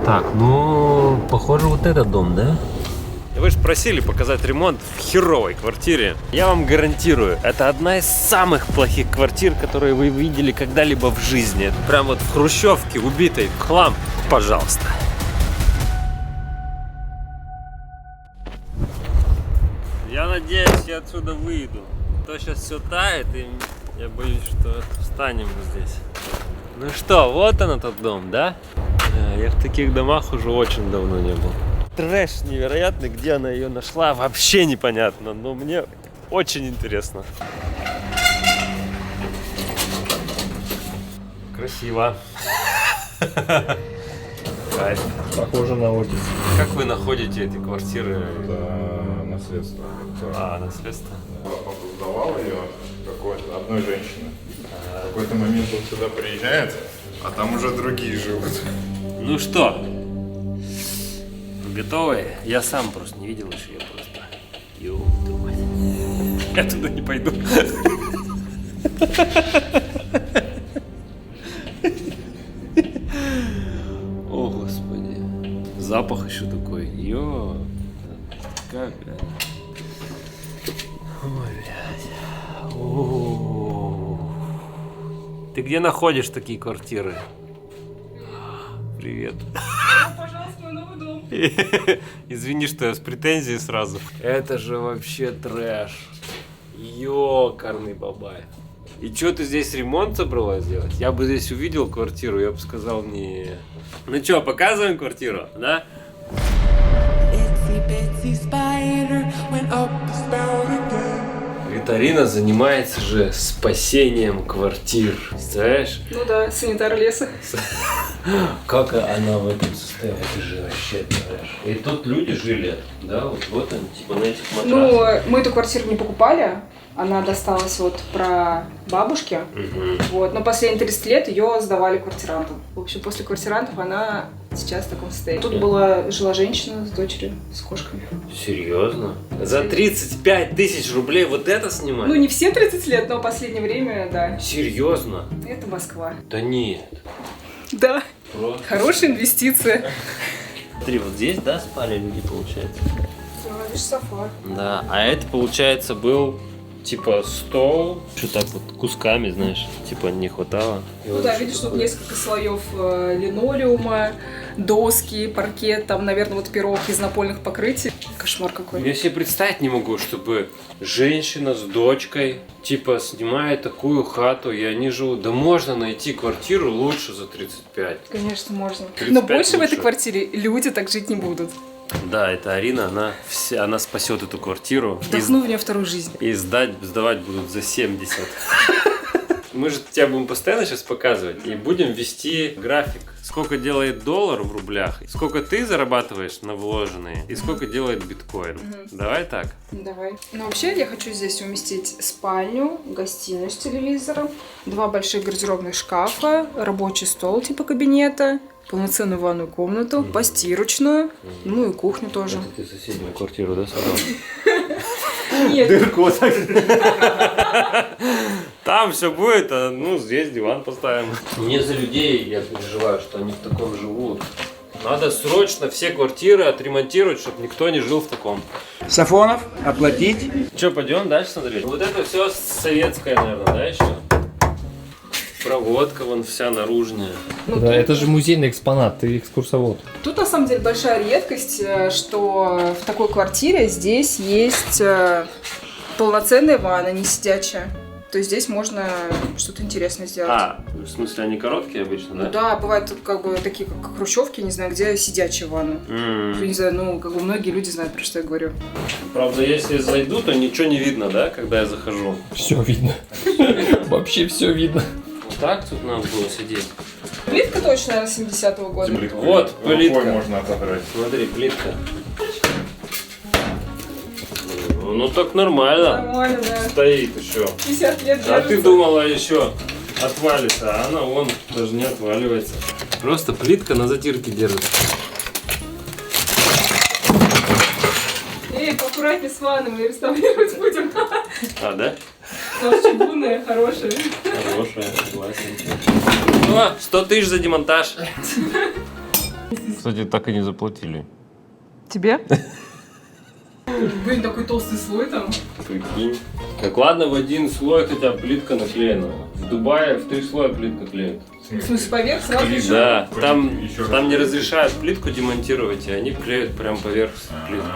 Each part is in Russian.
Так, ну, похоже, вот этот дом, да? Вы же просили показать ремонт в херовой квартире. Я вам гарантирую, это одна из самых плохих квартир, которые вы видели когда-либо в жизни. Прям вот в хрущевке, убитой в хлам. Пожалуйста. Я надеюсь, я отсюда выйду. То сейчас все тает, и я боюсь, что встанем здесь. Ну что, вот он этот дом, да? Я в таких домах уже очень давно не был. Трэш невероятный, где она ее нашла, вообще непонятно, но мне очень интересно. Красиво. Кайф. Похоже на офис. Как вы находите эти квартиры? Это наследство. Наследство? Папа сдавал ее одной женщине. В какой-то момент он сюда приезжает, а там уже другие живут. Ну что, готовы? Я сам просто не видел еще, я просто... Ёб твою мать. Я туда не пойду. О, Господи. Запах еще такой. Ё. Как, блядь. Ой, блядь. О. Ты где находишь такие квартиры? Привет. Пожалуйста, мой новый дом. Извини, что я с претензией сразу. Это же вообще трэш. Ёкарный бабай. И что, ты здесь ремонт собралась делать? Я бы здесь увидел квартиру, я бы сказал, не... Ну что, показываем квартиру, да? Витарина занимается же спасением квартир. Представляешь? Ну да, санитар леса. Как она в этом состоит? Это же вообще трэш. И тут люди жили, да? Вот они, типа на этих матрасах. Ну, мы эту квартиру не покупали. Она досталась вот про бабушки. Вот. Но последние 30 лет ее сдавали квартирантам. В общем, после квартирантов она сейчас в таком состоянии. Тут жила женщина с дочерью, с кошками. Серьезно? За 35 тысяч рублей вот это снимать? Ну, не все 30 лет, но в последнее время, да. Серьезно? Это Москва. Да нет. Да. Просто. Хорошая инвестиция. Смотри, вот здесь, да, спали люди, получается? Да, видишь, софа. Да, а это, получается, был... Типа стол, что так вот кусками, знаешь, типа не хватало. Ну да, видишь, тут несколько слоев линолеума, доски, паркет, там, наверное, вот пирог из напольных покрытий. Кошмар какой. Я себе представить не могу, чтобы женщина с дочкой, типа, снимает такую хату, и они живут. Да можно найти квартиру лучше за 35. Конечно, можно. 35 Но больше в лучше. этой квартире люди так жить не будут. Да, это Арина, она спасет эту квартиру. Вдохну в нее вторую жизнь. И сдавать будут за 70. Мы же тебя будем постоянно сейчас показывать и будем вести график. Сколько делает доллар в рублях, сколько ты зарабатываешь на вложенные и сколько делает биткоин. Давай так. Давай. Ну, вообще, я хочу здесь уместить спальню, гостиную с телевизором, 2 больших гардеробных шкафа, рабочий стол типа кабинета, полноценную ванную комнату, постирочную, ну и кухню тоже. Это ты соседнюю квартиру, да, собрал? Нет. Дырку вот так. Там все будет, а ну здесь диван поставим. Не за людей я переживаю, что они в таком живут. Надо срочно все квартиры отремонтировать, чтобы никто не жил в таком. Сафонов, оплатить. Че, пойдем дальше смотреть? Вот это все советское, наверное, да, еще? Проводка вон вся наружная. Ну, Да, это же музейный экспонат, ты экскурсовод. Тут на самом деле большая редкость, что в такой квартире здесь есть полноценная ванна, не сидячая. То есть здесь можно что-то интересное сделать. В смысле, они короткие обычно, да? Ну да, бывают тут как бы такие, как хрущевки, не знаю, где сидячая ванна. Я не знаю, ну, как бы многие люди знают, про что я говорю. Правда, если зайду, то ничего не видно, да, когда я захожу? Все видно. Вообще все видно. Вот так тут надо было сидеть. Плитка точно, наверное, 70-го года. Вот, плитка. Рукой можно отодрать. Смотри, плитка. Ну так нормально. Нормально, да. Стоит еще. 50 лет А держится. ты думала еще отвалится, а она вон даже не отваливается. Просто плитка на затирке держится. Эй, поаккуратнее с ванной, мы реставрировать будем. А, да? Потому что чугунная, хорошая. Хорошая, согласен. О, 100 тысяч за демонтаж. кстати, так и не заплатили. Тебе? Блин, такой толстый слой там. Прикинь. Так ладно, в один слой хотя бы плитка наклеена. В Дубае в 3 слоя плитка клеят. В смысле, поверх сразу еще? Да, там Еще не разрешают плитку демонтировать, и они клеят прям поверх плитку.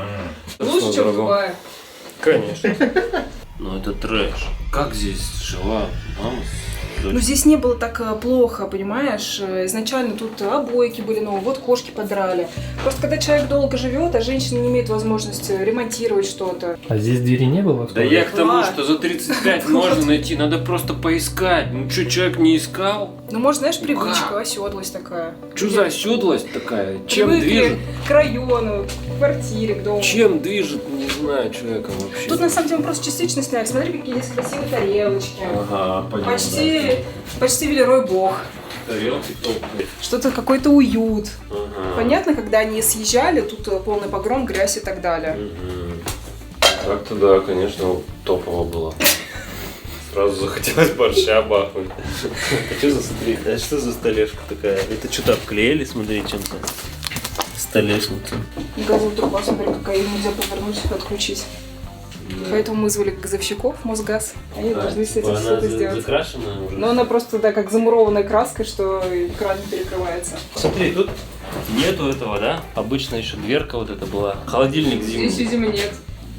Лучше, чем в Дубае. Конечно. Ну это трэш. Как здесь жила мама? Ну здесь не было так плохо, понимаешь? Изначально тут обойки были новые, вот кошки подрали. Просто когда человек долго живет, а женщина не имеет возможности ремонтировать что-то. А здесь двери не было? Да я к тому, Да. что за 35 можно найти, надо просто поискать. Ну что, человек не искал? Ну, может, знаешь, Как? привычка, оседлость такая. Что за оседлость такая? Чем Привыкли движет? к району, к квартире, к дому. Чем движет, не знаю, человеком вообще. Тут на самом деле мы просто частично сняли. Смотри, какие здесь красивые тарелочки. Ага, понятно. Почти Велерой Бог. Тарелки топовые. Что-то какой-то уют. Ага. Понятно, когда они съезжали, тут полный погром, грязь и так далее. Мгм. Так-то да, конечно, топово было. Сразу захотелось борща бахнуть. А что за, смотри, а что за столешка такая? Это что-то обклеили, смотри, чем-то. Столешница. Газовая труба, смотри, какая, ее нельзя повернуть, отключить. Поэтому мы вызвали газовщиков, Мосгаз. Они должны с этим что-то сделать. Закрашена уже. Но она просто да, как замурованная краской, что кран не перекрывается. Смотри, тут нету этого, да? Обычно еще дверка вот эта была. Холодильник зимний. Здесь, видимо, нет.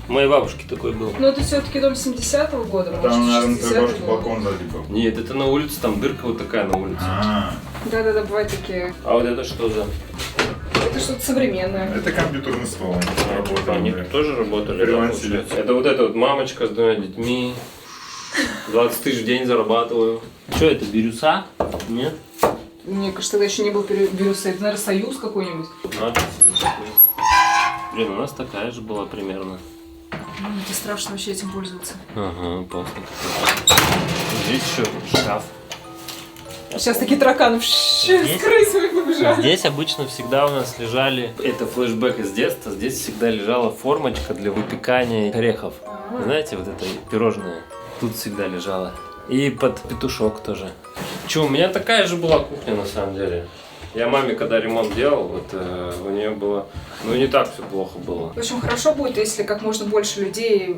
У моей бабушки такой был. Но это все-таки дом 70-го года, может, Там, наверное, 60-го ты можешь года. балкон сзади был. Нет, это на улице, там дырка вот такая на улице. Да-да-да, бывают такие. А вот это что за? Это что-то современное. Это компьютерный стол. Работал. Они тоже работали, да, Фрилансили. получается? Это вот эта вот мамочка с 2 детьми. 20 тысяч в день зарабатываю. Что это, бирюса? Нет? Мне кажется, тогда еще не был бирюса. Это, наверное, Союз какой-нибудь. Надпись такой. Блин, у нас такая же была примерно. Это страшно вообще этим пользоваться. Ага, паста такая. Здесь еще шкаф. Сейчас такие тараканы с крысами побежали. Здесь обычно всегда у нас лежали, это флешбэк из детства, здесь всегда лежала формочка для выпекания орехов. Знаете, вот это пирожное. Тут всегда лежало. И под петушок тоже. Че, у меня такая же была кухня на самом деле. Я маме, когда ремонт делал, вот у нее было, ну не так все плохо было. В общем, хорошо будет, если как можно больше людей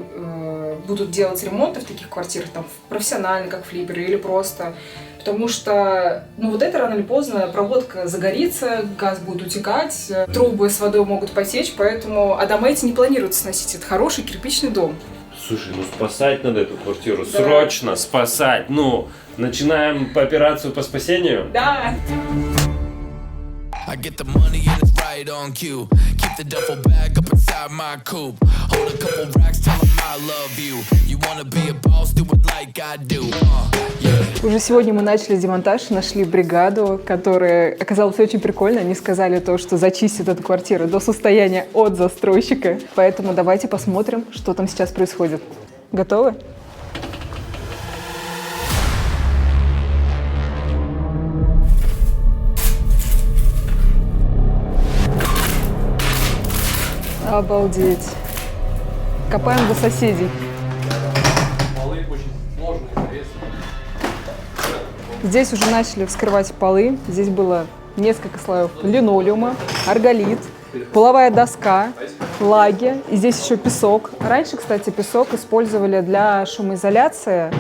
будут делать ремонты в таких квартирах, там, профессионально, как флиперы, или просто. Потому что, ну вот это рано или поздно проводка загорится, газ будет утекать, трубы с водой могут потечь, поэтому, а дома эти не планируется сносить. Это хороший кирпичный дом. Слушай, ну спасать надо эту квартиру, Да. срочно спасать. Ну, начинаем по операцию по спасению. Да. I get the money and it's right on cue. Keep the duffel bag up inside my coupe. Hold a couple racks, tell 'em I love you. You wanna be a boss, do it like I do. Yeah. Уже сегодня мы начали демонтаж, нашли бригаду, которая оказалась очень прикольной. Они сказали то, что зачистят эту квартиру до состояния от застройщика. Поэтому давайте посмотрим, что там сейчас происходит. Готовы? Обалдеть. Копаем до соседей. Здесь уже начали вскрывать полы. Здесь было несколько слоев линолеума, арголит, половая доска, лаги. И здесь еще песок. Раньше, кстати, песок использовали для шумоизоляции.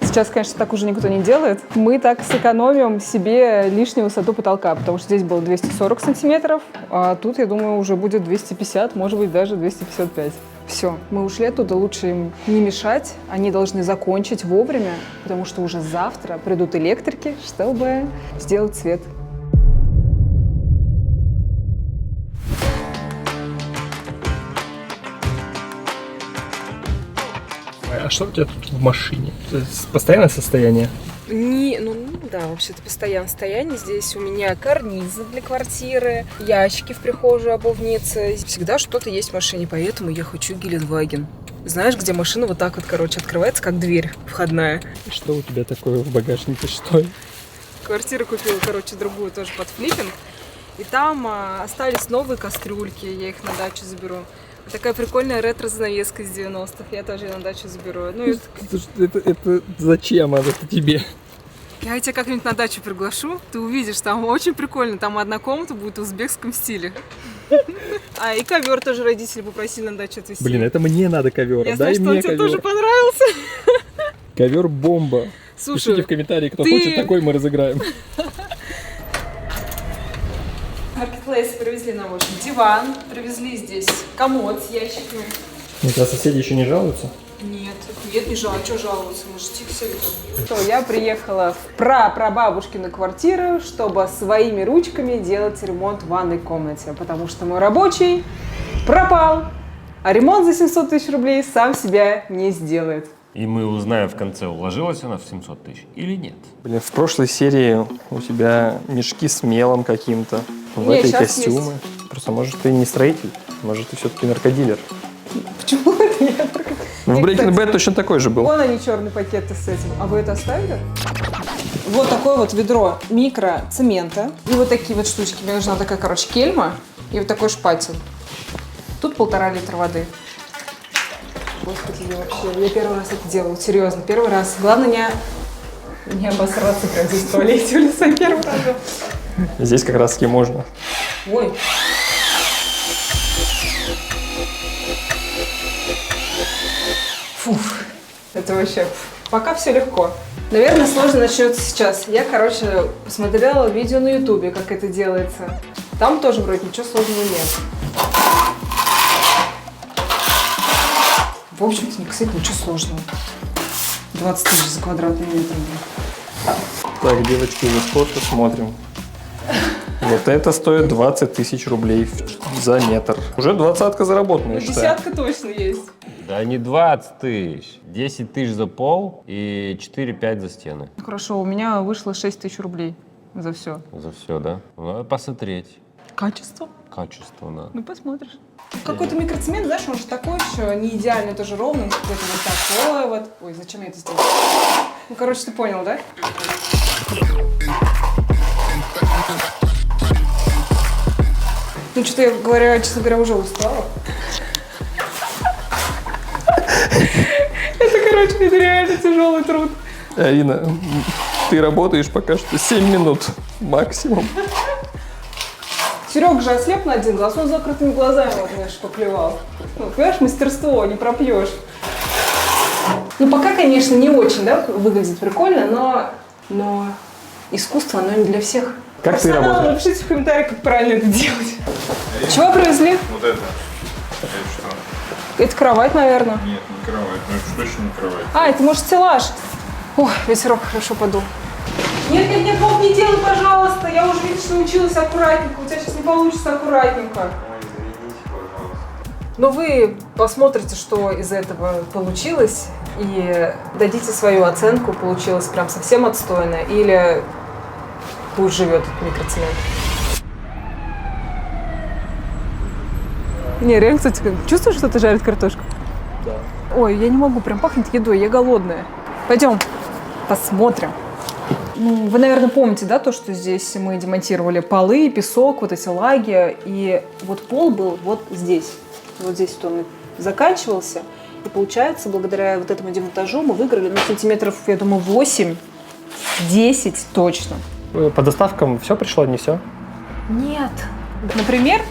Сейчас, конечно, так уже никто не делает. Мы так сэкономим себе лишнюю высоту потолка, потому что здесь было 240 сантиметров, а тут, я думаю, уже будет 250, может быть, даже 255. Все, мы ушли оттуда, лучше им не мешать. Они должны закончить вовремя, потому что уже завтра придут электрики, чтобы сделать свет. А что у тебя тут в машине? Постоянное состояние? Ну да, вообще-то постоянное состояние. Здесь у меня карнизы для квартиры, ящики в прихожей, обувницы. Всегда что-то есть в машине, поэтому я хочу Гелендваген. Знаешь, где машина вот так вот, короче, открывается, как дверь входная. Что у тебя такое в багажнике? Что? Квартиру купила, короче, другую тоже под флиппинг. И там остались новые кастрюльки, я их на дачу заберу. Такая прикольная ретро-занавеска из 90-х, я тоже ее на дачу заберу. Ну, и... Это зачем это тебе? Я тебя как-нибудь на дачу приглашу, ты увидишь, там очень прикольно, там одна комната будет в узбекском стиле. А, и ковер тоже родители попросили на дачу отвезти. Блин, это мне надо ковер. Я Дай знаю, что он мне тебе ковер. тоже понравился. Ковер бомба. Слушай, Пишите в комментарии, кто ты- хочет, такой мы разыграем. Маркетплейс привезли нам, в общем, диван, привезли здесь комод с ящиками. У тебя соседи еще не жалуются? Нет, не жалко, что жаловаться, мы же тихо все видим. Что, я приехала в прабабушкину квартиру, чтобы своими ручками делать ремонт в ванной комнате, потому что мой рабочий пропал, а ремонт за 700 тысяч рублей сам себя не сделает. И мы узнаем в конце, уложилась она в 700 тысяч или нет. Блин, в прошлой серии у тебя мешки с мелом каким-то. В Не, этой щас костюмы. Просто, может, ты не строитель, может, ты все-таки наркодилер. Почему это я? В И, Breaking кстати, Bad точно такой же был. Вон они, черные пакеты с этим. А вы это оставили? Вот такое вот ведро микроцемента. И вот такие вот штучки. Мне нужна такая, короче, кельма. И вот такой шпатель. Тут 1,5 литра воды. Господи, я вообще... Я первый раз это делаю. Серьезно, первый раз. Главное не обосраться прям здесь в туалете в лесу первый раз. Здесь как раз-таки можно. Ой. Фух, это вообще... Пока все легко. Наверное, сложно начнется сейчас. Я, короче, посмотрела видео на ютубе, как это делается. Там тоже вроде ничего сложного нет. В общем-то, кстати, ничего сложного. 20 тысяч за квадратный метр. Так, девочки, из кофе смотрим. Вот это стоит 20 тысяч рублей за метр. Уже 20-ка заработана, я Ну, считаю. десятка точно есть. Да не 20 тысяч. 10 тысяч за пол и 4-5 за стены. Ну, хорошо, у меня вышло 6 тысяч рублей за все. За все, да? Надо посмотреть. Качество? Качество, да. Ну, посмотришь. Какой-то микроцемент, знаешь, он же такой еще не идеальный, тоже ровный, какой-то вот такой вот. Ой, зачем я это сделала? Ну, короче, ты понял, да? Ну, что-то я говорю, честно говоря, уже устала. Это, короче, это реально тяжелый труд. Арина, ты работаешь пока что 7 минут максимум. Серега же ослеп на один глаз, он с закрытыми глазами, вот, знаешь, поплевал. Ну, понимаешь, мастерство, не пропьешь. Ну, пока, конечно, не очень, да, выглядит прикольно, но искусство, оно не для всех. Как ты Профессионалы, работаешь? напишите в комментариях, как правильно это делать. Чего привезли? Вот это. Это что? Это кровать, наверное. Нет, не кровать. Ну это точно не кровать. А, это, может, стеллаж. Ой, ветерок хорошо подул. Нет, нет, нет, Бог, не делай, пожалуйста. Я уже, видишь, научилась аккуратненько. У тебя сейчас не получится аккуратненько. Но вы посмотрите, что из этого получилось, и дадите свою оценку, получилось прям совсем отстойно, или пусть живет этот микроцемент. Не, реально, кстати, чувствуешь, что-то жарит картошку? Да. Ой, я не могу, прям пахнет едой, я голодная. Пойдем, посмотрим. Ну, вы, наверное, помните, да, то, что здесь мы демонтировали полы, песок, вот эти лаги, и вот пол был вот здесь. Вот здесь вот он заканчивался. И получается, благодаря вот этому демонтажу мы выиграли, ну, сантиметров, я думаю, 8-10 точно. По доставкам все пришло, не все? Нет. Например,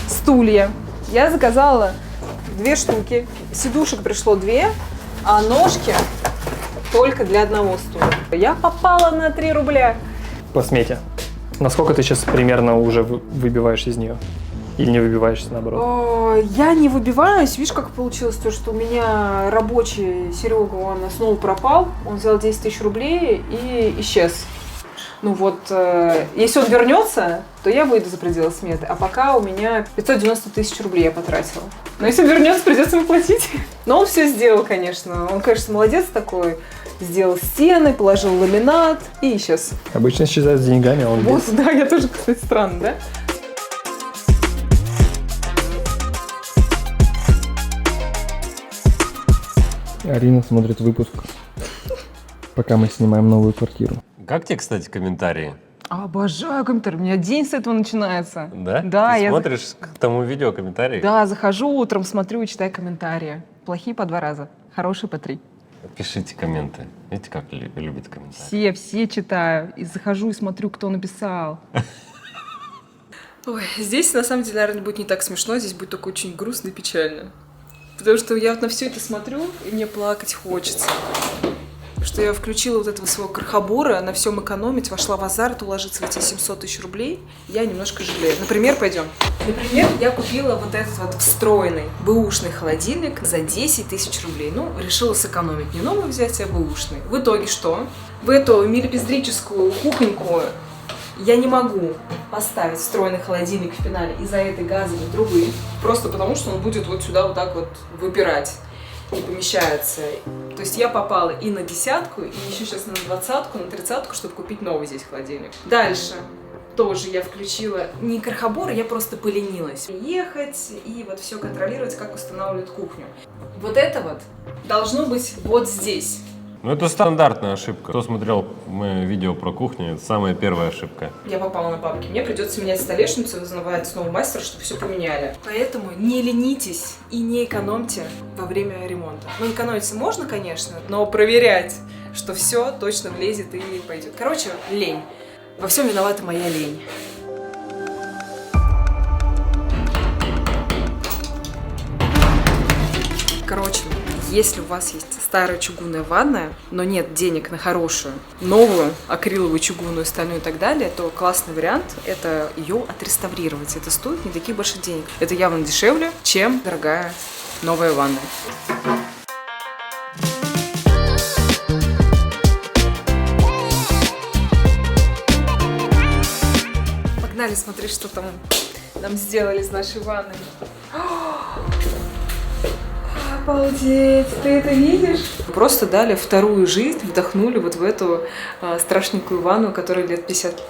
стулья. Я заказала 2 штуки. Сидушек пришло 2, а ножки только для одного стула. Я попала на 3 рубля. По смете. Насколько ты сейчас примерно уже выбиваешь из нее? Или не выбиваешься, наоборот? Я не выбиваюсь. Видишь, как получилось то, что у меня рабочий Серега, он снова пропал. Он взял 10 тысяч рублей и исчез. Ну вот, если он вернется, то я выйду за пределы сметы. А пока у меня 590 тысяч рублей я потратила. Но если он вернется, придется ему платить. Но он все сделал, конечно. Он, конечно, молодец такой. Сделал стены, положил ламинат и исчез. Обычно исчезает с деньгами, а он Вот, без. да, я тоже, кстати, странно, да? Арина смотрит выпуск, пока мы снимаем новую квартиру. Как тебе, кстати, комментарии? Обожаю комментарии. У меня день с этого начинается. Да? Да, Ты я смотришь к тому видео комментарии? Да, захожу утром, смотрю и читаю комментарии. Плохие по 2 раза, хорошие по 3. Пишите комменты. Видите, как любит комментарии. Все читаю. И захожу и смотрю, кто написал. Ой, здесь на самом деле, наверное, будет не так смешно, здесь будет только очень грустно и печально. Потому что я вот на все это смотрю, и мне плакать хочется. Что я включила вот этого своего крохобора, на всем экономить, вошла в азарт, уложиться в эти 700 тысяч рублей, я немножко жалею. Например, пойдем. Например, я купила вот этот вот встроенный бэушный холодильник за 10 тысяч рублей. Ну, решила сэкономить, не новый взять, а бэушный. В итоге что? В эту милипиздрическую кухоньку я не могу поставить встроенный холодильник в финале из-за этой газовой трубы, просто потому что он будет вот сюда вот так вот выпирать. Не помещается. То есть я попала и на 10-ку, и еще сейчас на 20-ку, на 30-ку, чтобы купить новый здесь холодильник. Дальше тоже я включила не крохобор, я просто поленилась. Ехать и вот все контролировать, как устанавливают кухню. Вот это вот должно быть вот здесь. Ну, это стандартная ошибка. Кто смотрел мое видео про кухню, это самая первая ошибка. Я попала на бабки. Мне придется менять столешницу, вызывать снова мастера, чтобы все поменяли. Поэтому не ленитесь и не экономьте во время ремонта. Ну, экономиться можно, конечно, но проверять, что все точно влезет и пойдет. Короче, лень. Во всем виновата моя лень. Короче, если у вас есть старая чугунная ванная, но нет денег на хорошую, новую акриловую чугунную, стальную и так далее, то классный вариант – это ее отреставрировать. Это стоит не таких больших денег. Это явно дешевле, чем дорогая новая ванная. Погнали смотреть, что там нам сделали с нашей ванной. Обалдеть, ты это видишь? Просто дали вторую жизнь, вдохнули вот в эту страшненькую ванну, которой лет 50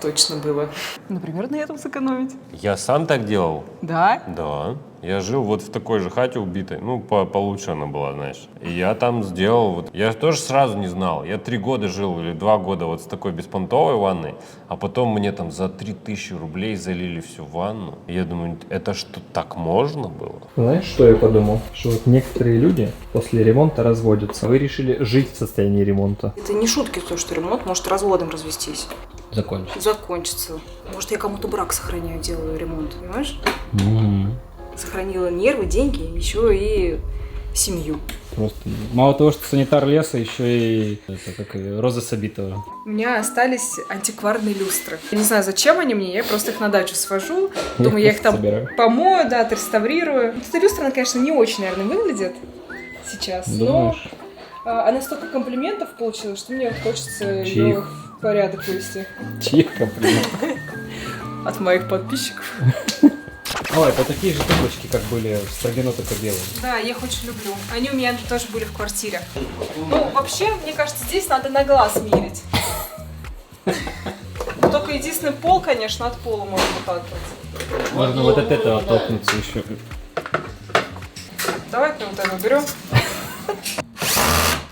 точно было. Например, на этом сэкономить. Я сам так делал. Да? Да. Я жил вот в такой же хате убитой. Ну, получше она была, знаешь. И я там сделал вот... Я тоже сразу не знал. Я 3 года жил или 2 года вот с такой беспонтовой ванной, а потом мне там за 3000 рублей залили всю ванну. И я думаю, это что, так можно было? Знаешь, что я подумал? Что вот некоторые люди после ремонта разводятся. Вы решили жить в состоянии ремонта. Это не шутки, то, что ремонт может разводом развестись. Закончится. Может, я кому-то брак сохраняю, делаю ремонт, понимаешь? Mm-hmm. Сохранила нервы, деньги, еще и семью. Просто мало того, что санитар леса, еще и это, как и Роза Сабитова. У меня остались антикварные люстры. Я не знаю, зачем они мне, я просто их на дачу свожу. Думаю, я их там помою, да, отреставрирую. Эта люстра, она, конечно, не очень, наверное, выглядит сейчас. Думаешь? Но она столько комплиментов получила, что мне хочется ее в порядок привести. Чьих комплиментов? От моих подписчиков. Ой, это такие же таблички, как были в Строгино, только белые. Да, я их очень люблю. Они у меня тоже были в квартире. Ну, вообще, мне кажется, здесь надо на глаз мерить. Только единственный пол, конечно, от пола можно отталкиваться. Можно вот от этого оттолкнуться еще. Давай-ка вот это уберем.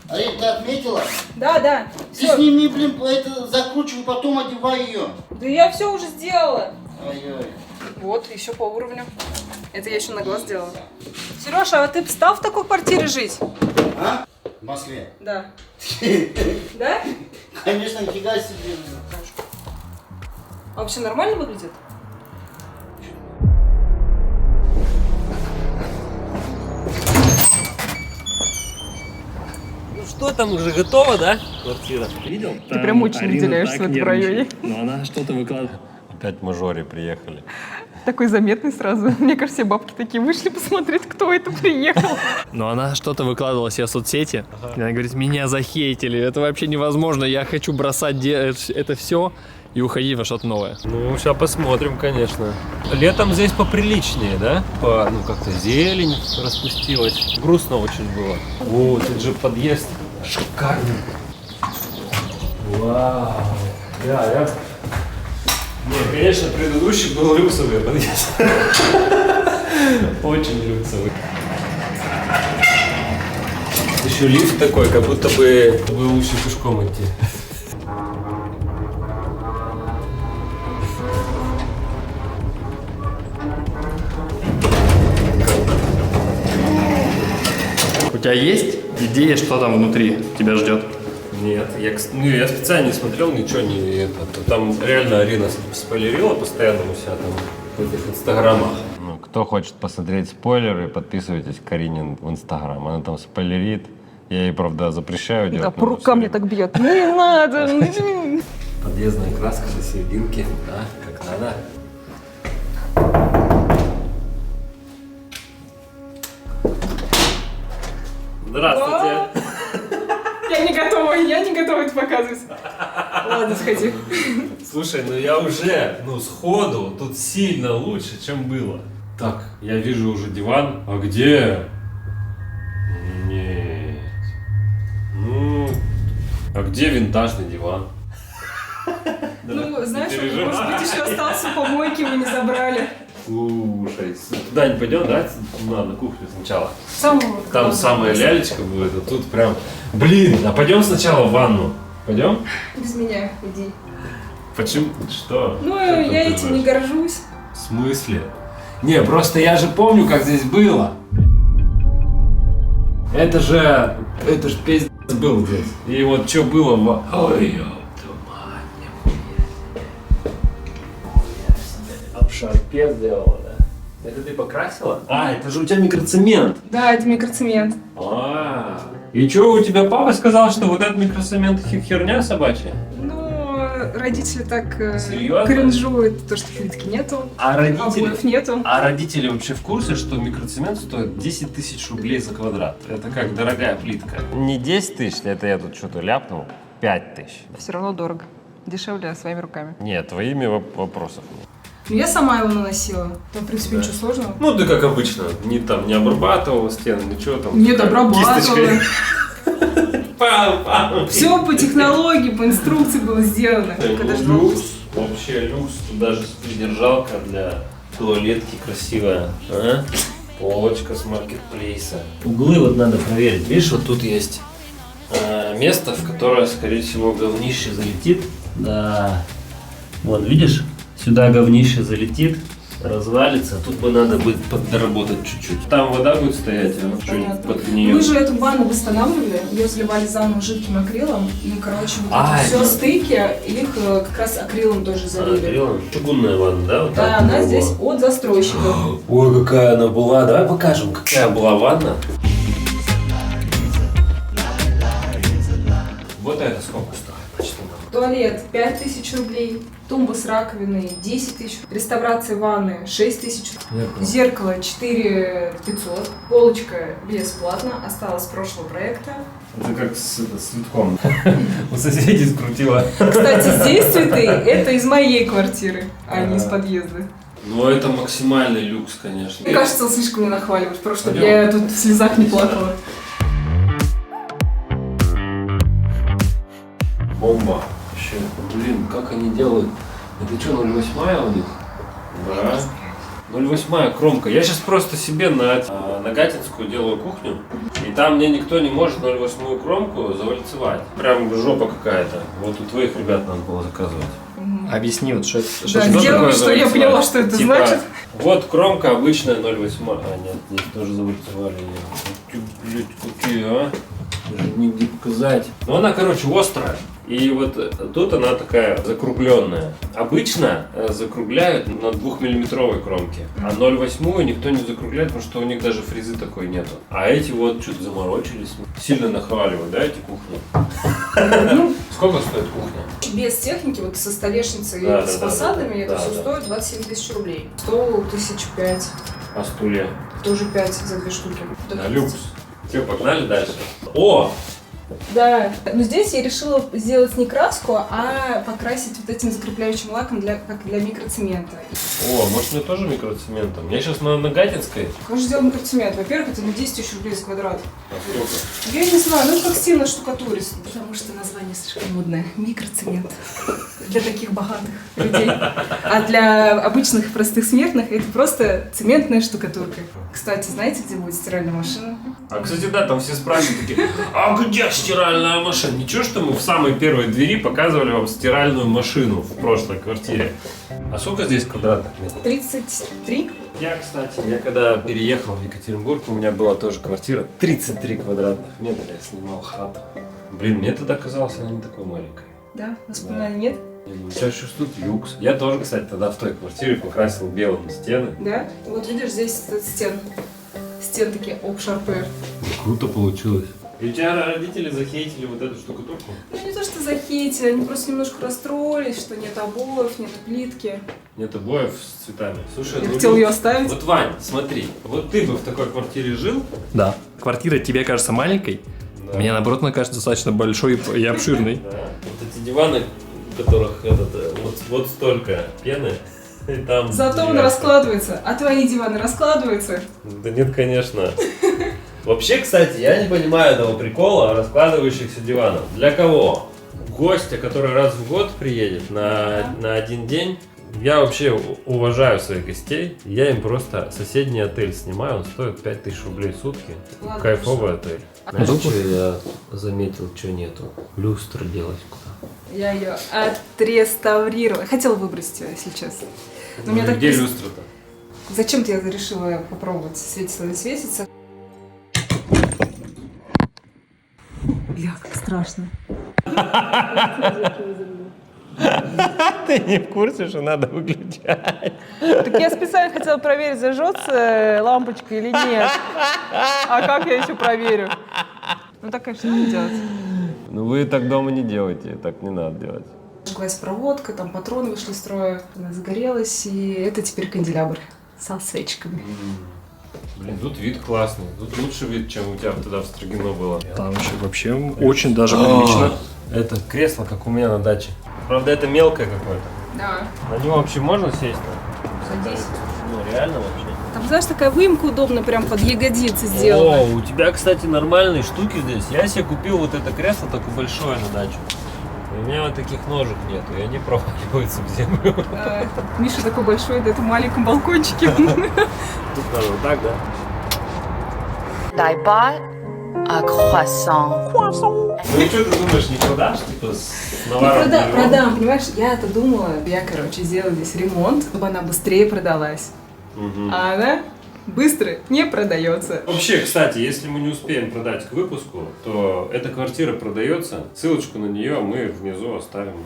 А ты отметила? Да. Ты сними, блин, это закручивай, потом одевай ее. Да я все уже сделала. Ой-ой. Вот, еще по уровню. Это я еще на глаз сделала. Сережа, а ты стал в такой квартире жить? А? В Москве? Да. Да? Конечно, нифига себе. А вообще нормально выглядит? Ну что там, уже готова, да, квартира? Видел? Ты прям очень выделяешься в этом районе. Но она что-то выкладывает. Опять мажори приехали. Такой заметный сразу. Мне кажется, все бабки такие вышли посмотреть, кто это приехал. Но она что-то выкладывала себе в соцсети. И она говорит, меня захейтили, это вообще невозможно, я хочу бросать это все и уходить во что-то новое. Ну, сейчас посмотрим, конечно. Летом здесь поприличнее, да? Ну, как-то зелень распустилась. Грустно очень было. О, тут же подъезд шикарный. Вау. Да. Нет, конечно, предыдущий был люксовый подъезд. Очень люксовый. Еще лифт такой, как будто бы лучше пешком идти. У тебя есть Идея, что там внутри тебя ждет. Нет, я специально не смотрел, ничего не... Там реально Арина спойлерила постоянно у себя там в этих инстаграмах. Ну, кто хочет посмотреть спойлеры, подписывайтесь к Арине в инстаграм. Она там спойлерит. Я ей, правда, запрещаю делать. Да, по рукам мне так бьет. Ну не надо. Подъездная краска до серединки, да, как надо. Здравствуйте. Я не готова это показывать. Ладно, сходи. Слушай, ну я уже, сходу, тут сильно лучше, чем было. Так, я вижу уже диван. А где? Нет. А где винтажный диван? Ну, знаешь, может быть, еще остался в помойке, мы не забрали. Слушай, туда не пойдем, да? Надо на кухню сначала. Самого. Там самая лялечка будет, а тут прям... Блин, а пойдем сначала в ванну. Пойдем? Без меня, иди. Почему? Что? Ну, Что я ты этим не горжусь. В смысле? Не, просто я же помню, как здесь было. Это же пиздец был здесь. И вот что было в... Ой, ёпту мать. Обшарпе сделала, да? Это ты покрасила? А, это же у тебя микроцемент. Да, это микроцемент. И что, у тебя папа сказал, что вот этот микроцемент херня собачья? Ну, родители так Серьезно? кринжуют, то, что плитки нету, обоев нету. А родители вообще в курсе, что микроцемент стоит 10 тысяч рублей за квадрат? Это как дорогая плитка. Не 10 тысяч, это я тут что-то ляпнул. 5 тысяч. Все равно дорого. Дешевле своими руками. Нет, твоими вопросов нет. Ну, я сама его наносила. Там, в принципе, ничего сложного. Ну, да как обычно. Не обрабатывала стены, ничего там. Нет, обрабатывала. Кисточкой. Пам-пам. Все по технологии, по инструкции было сделано. Люкс. Вообще люкс. Тут даже содержалка для туалетки красивая. А? Полочка с маркетплейса. Углы вот надо проверить. Видишь, вот тут есть место, в которое, скорее всего, говнище залетит. Да. Вот, видишь? Сюда говнище залетит, развалится. Тут бы надо будет поддоработать чуть-чуть. Там вода будет стоять, а что-нибудь под нее. Мы же эту ванну восстанавливали, ее заливали заново жидким акрилом. И, короче, вот все это- стыки, их как раз акрилом тоже залили. Акрилом. Чугунная ванна, да? Вот Да, так она вот. здесь от застройщика. Ой, какая она была. Давай покажем, какая была ванна. Вот это сколько стоит? Почти. Туалет 5000 рублей, тумба с раковиной 10 тысяч, реставрация ванны 6 тысяч, зеркало 4500, полочка бесплатно, осталась с прошлого проекта. Это как с цветком. У соседей скрутила. Кстати, здесь цветы, это из моей квартиры, а не из подъезда. Ну, это максимальный люкс, конечно. Мне кажется, слишком меня нахваливаешь, просто чтобы Пойдем. я тут в слезах не плакала. Бомба. Вообще, блин, как они делают? Это что, 0,8 у них? Да. 0,8 кромка. Я сейчас просто себе на Гатинскую делаю кухню, и там мне никто не может 0,8 кромку завальцевать. Прям жопа какая-то. Вот у твоих ребят надо было заказывать. Объясни, вот что это. Да, Что сделай, такое что я завальцевать? поняла, что это Типа, значит. Вот кромка обычная 0,8. А, нет, здесь тоже завальцевали. Блять, какие, а? Даже нигде показать. Но она, короче, острая. И вот тут она такая закругленная. Обычно закругляют на 2-миллиметровой кромке, а 0,8 никто не закругляет, потому что у них даже фрезы такой нету. А эти вот что-то заморочились. Сильно нахваливают, да, эти кухни? Сколько стоит кухня? Без техники, вот со столешницей Да, и с да, фасадами, да, это да, все да. стоит 27 тысяч рублей. Стол 1005, А стулья? тоже 5 за 2 штуки. Да, люкс. Все, погнали дальше. О! Да, но здесь я решила сделать не краску, а покрасить вот этим закрепляющим лаком как для микроцемента. О, может мне тоже микроцементом? Я сейчас на Гатинской. Как же сделать микроцемент? Во-первых, это не 10 тысяч рублей за квадрат. А сколько? Я не знаю, ну как стильно штукатурить. Потому что название слишком модное. Микроцемент. Для таких богатых людей. А для обычных простых смертных это просто цементная штукатурка. Кстати, знаете, где будет стиральная машина? А, кстати, да, там все спрашивают такие, а где стиральная машина? Ничего, что мы в самой первой двери показывали вам стиральную машину в прошлой квартире. А сколько здесь квадратных метров? 33? Я когда переехал в Екатеринбург, у меня была тоже квартира 33 квадратных метра, я снимал хату. Блин, мне тогда казалось, она не такой маленькой. Да, воспоминаний нет? Сейчас еще тут люкс. Я тоже, кстати, тогда в той квартире покрасил белым стены. Да? Вот видишь, здесь стен такие обшарпы. Круто получилось. И у тебя родители захейтили вот эту штукатурку? Ну не то, что захейтили, они просто немножко расстроились, что нет обоев, нет плитки. Нет обоев с цветами. Слушай, Я хотел ее оставить. Вот, Вань, смотри, вот ты бы в такой квартире жил? Да. Квартира тебе кажется маленькой? Да. Мне, наоборот, она кажется достаточно большой и обширной. Да. Вот эти диваны, у которых вот столько пены, и там... Зато он раскладывается. А твои диваны раскладываются? Да нет, конечно. Вообще, кстати, я не понимаю этого прикола раскладывающихся диванов. Для кого? Гостя, который раз в год приедет на один день. Я вообще уважаю своих гостей. Я им просто соседний отель снимаю. Он стоит 5000 рублей в сутки. Ладно, Кайфовый отель. А Знаешь, что я заметил, что нету? Люстру делать куда? Я ее отреставрировала. Хотела выбросить ее, если честно. Но мне так Где люстра-то? Зачем-то я решила попробовать, светится или не светится. Бля, как страшно. Ты не в курсе, что надо выключать? Так я специально хотела проверить, зажжется лампочка или нет. А как я еще проверю? Ну так, конечно, надо делать. Ну вы так дома не делайте, так не надо делать. Жглась проводка, там патроны вышли из строя, она загорелась, и это теперь канделябр со свечками. Блин, тут вид классный. Тут лучше вид, чем у тебя тогда в Строгино было. Там еще вообще очень даже прилично. Это кресло, как у меня на даче. Правда, это мелкое какое-то. Да. На него вообще можно сесть? Садись. Ну, реально вообще. Там, знаешь, такая выемка удобно, прям под ягодицы О, сделана. у тебя, кстати, нормальные штуки здесь. Я себе купил вот это кресло, такое большое на дачу. И у меня вот таких ножек нету, и они проваливаются в землю. Миша такой большой, да это маленьком балкончике. Тут надо вот так, да? I bought a croissant. Ну и что ты думаешь, не продашь, типа, с Не наворотом? продам, понимаешь, я-то думала, я, короче, сделала здесь ремонт, чтобы она быстрее продалась. А она быстро не продается. Вообще, кстати, если мы не успеем продать к выпуску, то эта квартира продается. Ссылочку на нее мы внизу оставим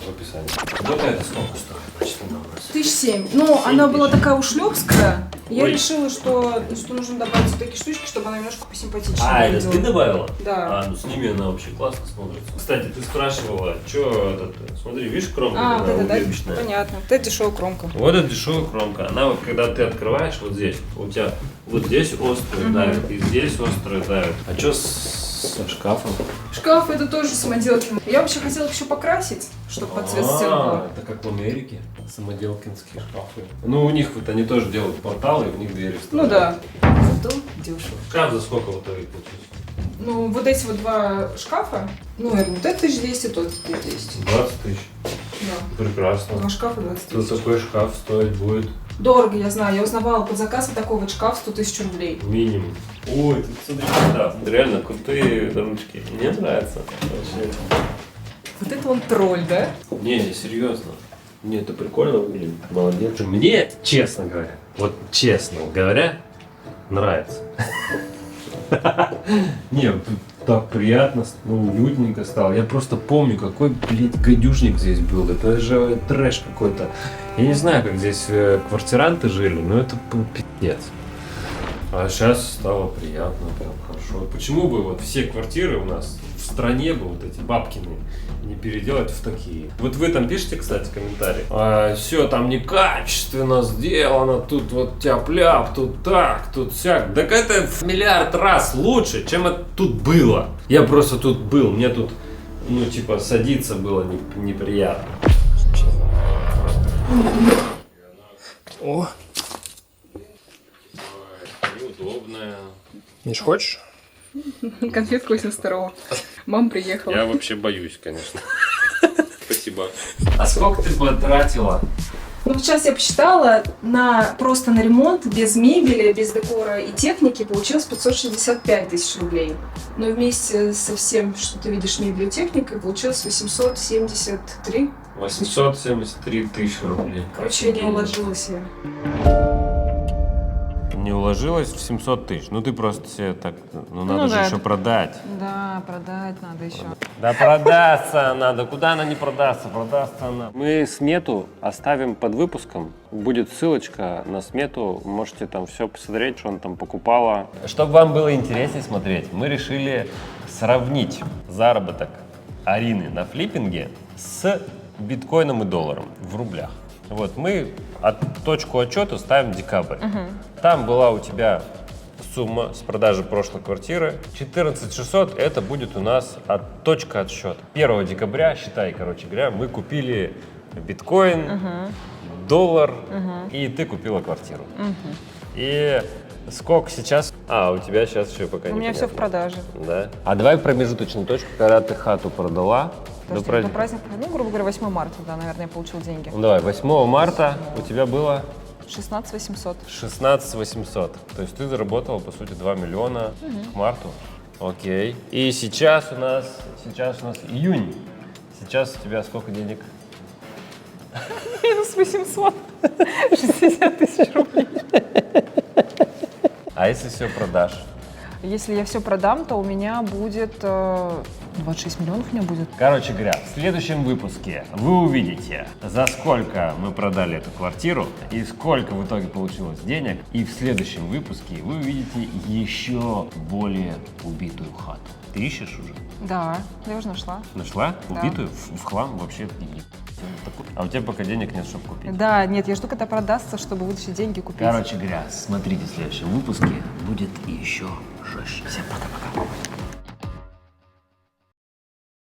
в описании. Вот это сколько стоит? Почти на нас. 1007. Ну, она была такая ушлепская. Я Ой. решила, что нужно добавить вот такие штучки, чтобы она немножко посимпатичнее А, это выглядела. ты добавила? Да. А, ну с ними она вообще классно смотрится. Кстати, ты спрашивала, что этот, смотри, видишь, кромка А, вот такая это, да? углевичная? Понятно. Вот это дешевая кромка. Вот эта дешевая кромка. Она вот, когда ты открываешь вот здесь, у тебя вот здесь острые давят, и здесь острые давят. А что со шкафом? Шкаф это тоже самоделки. Я вообще хотела их еще покрасить, чтобы под цвет стен было. Это как в Америке, самоделкинские шкафы. Ну, у них вот они тоже делают порталы, и в них двери Ну вставляют. да. Зато дешево. Шкаф за сколько вот твоих получилось? Ну, вот эти вот два шкафа, ну, я думаю, вот это 1200, тот 1200. 20 тысяч. Да. Прекрасно. Два шкафа 20 Тут тысяч. такой шкаф стоить будет Дорого, я знаю. Я узнавала под заказ вот такой вот шкаф 100 000 рублей. минимум. Ой, тут смотри, да, реально крутые ручки. Мне нравится. Вообще. Вот это он тролль, да? Не, серьезно. Мне это прикольно выглядит. Молодец. Мне, честно говоря, вот честно говоря, нравится. Не, тут так приятно, ну, уютненько стало. Я просто помню, какой, блядь, гадюшник здесь был. Это же трэш какой-то. Я не знаю, как здесь квартиранты жили, но это был пиздец. А сейчас стало приятно, прям хорошо. Почему бы вот все квартиры у нас в стране бы вот эти бабкины не переделать в такие? Вот вы там пишите, кстати, комментарии. Все там некачественно сделано, тут вот тяп-ляп, тут так, тут сяк. Так это в миллиард раз лучше, чем это тут было. Я просто тут был, мне тут, ну типа, садиться было неприятно. О, Неудобная. Миш, хочешь? Конфетка 82-го. Мама приехала. Я вообще боюсь, конечно. Спасибо. А сколько ты потратила Ну, вот сейчас я посчитала, просто на ремонт, без мебели, без декора и техники получилось 565 тысяч рублей. Но вместе со всем, что ты видишь, мебелью и техникой, получилось 873. 873 тысячи рублей. Короче, я не уложилась я. Не уложилась в 700 тысяч. Ну ты просто себе так, надо же да. еще продать. Да, продать надо еще. Да продастся надо. Куда она не продастся? Продастся она. Мы смету оставим под выпуском. Будет ссылочка на смету. Можете там все посмотреть, что она там покупала. Чтобы вам было интереснее смотреть, мы решили сравнить заработок Арины на флиппинге с биткоином и долларом в рублях. Вот мы точку отчета ставим декабрь. Там была у тебя сумма с продажи прошлой квартиры. 14 600 это будет у нас точка отсчета. 1 декабря, считай, короче говоря, мы купили биткоин, доллар, и ты купила квартиру. И сколько сейчас? У тебя сейчас еще пока не. У меня все в продаже. Да? А давай промежуточную точку, когда ты хату продала. До праздника, грубо говоря, 8 марта, да, наверное, я получил деньги. Ну давай, 8 марта у тебя было 16 800. 16 800. То есть ты заработала, по сути, 2 миллиона к марту. Окей. И сейчас у нас июнь. Сейчас у тебя сколько денег? Минус 800. 60 тысяч рублей. А если все продашь? Если я все продам, то у меня будет 26 миллионов у меня будет. Короче говоря, в следующем выпуске вы увидите, за сколько мы продали эту квартиру и сколько в итоге получилось денег. И в следующем выпуске вы увидите еще более убитую хату. Ты ищешь уже? Да, я уже нашла. Нашла? Да. Убитую? В хлам вообще. А у тебя пока денег нет, чтобы купить. Да, нет, я жду, когда продастся, чтобы вытащить деньги купить. Короче говоря, смотрите в следующем выпуске, будет еще жестче. Всем пока-пока.